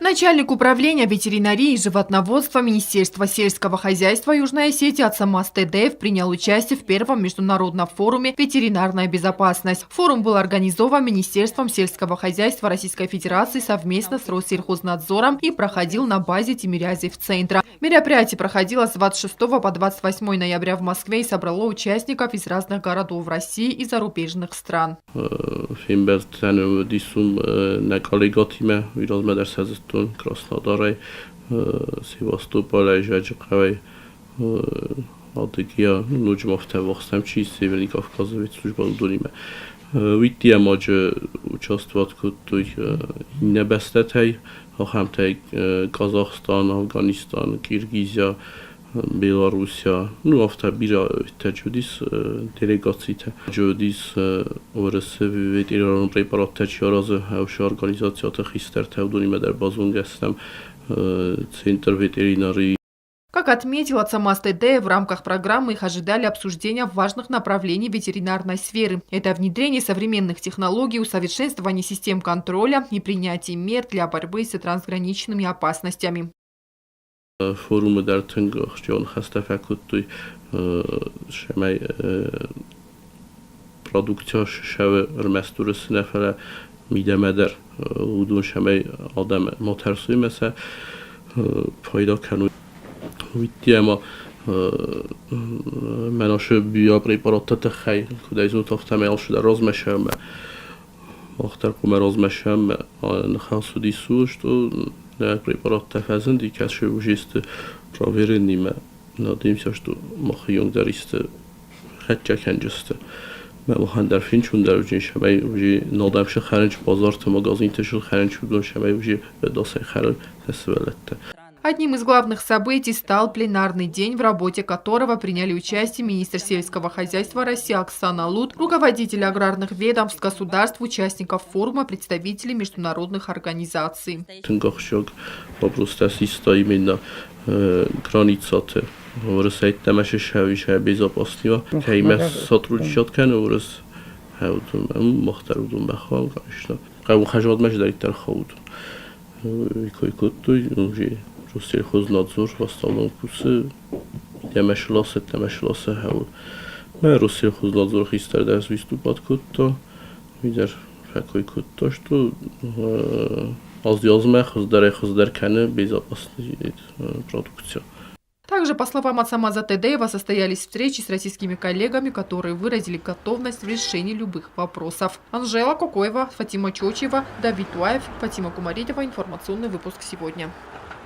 Начальник управления ветеринарии и животноводства Министерства сельского хозяйства Южной Осетии Ацамаз Тедеев принял участие в первом международном форуме «Ветеринарная безопасность». Форум был организован Министерством сельского хозяйства Российской Федерации совместно с Россельхознадзором и проходил на базе Тимирязев центра. Мероприятие проходило с 26 по 28 ноября в Москве и собрало участников из разных городов России и зарубежных стран. Krasnodar, Sevastopol, Жаджикавай, Адыгея, Нуджмов, Тавахстамчи, Северный Кавказ, ведь служба удалиме. Вития може участвовать тут небестетай, хахамтай Казахстан, Афганистан, Киргизия, Белоруссия, ну автобира тачудис делегациите, тачудис ورسه ветеринарный препарат тачаразы, хавша организация тахистер тавдуниме дар базун гастам центр ветеринарии. Как отметил Ацамаз Тедеев, в рамках программы их ожидали обсуждения важных направлений ветеринарной сферы. Это внедрение современных технологий, усовершенствование систем контроля и принятие мер для борьбы с трансграничными опасностями. Форумы дар тынгах, что он хастафакутуй шамай продукция шавы рместуры снафара мидамедер удун шамай адам моторсуй меса пайда кану витиама مناشو بیا پریپارات خیلی کدای زود تفتم شده راز مشم آخر کوم راز مشم نخاسودی سوشت و نه پریپارات تفازندی که شو وجست پراورنی ما ندیم شو مخیون دریست خدچه کنجست ما مخندر فین چون در وجین شمای وجی نادمش خرج بازار تماغازین تشل خرج شدون شمای وجی به داسای خرج تسوالته. Одним из главных событий стал пленарный день, в работе которого приняли участие министр сельского хозяйства России Оксана Лут, руководители аграрных ведомств государств, участников форума, представители международных организаций. Россельхознадзор в основном курсы темешлосы хау. Мы Россельхознадзор история выступать кутто, видишь, какой кутто, что аздиазме хоздар кане безопасная продукция. Также, по словам Ацамаза Тедеева, состоялись встречи с российскими коллегами, которые выразили готовность в решении любых вопросов. Анжела Кокоева, Фатима Чочева, Давид Туаев, Фатима Кумаридова. Информационный выпуск сегодня.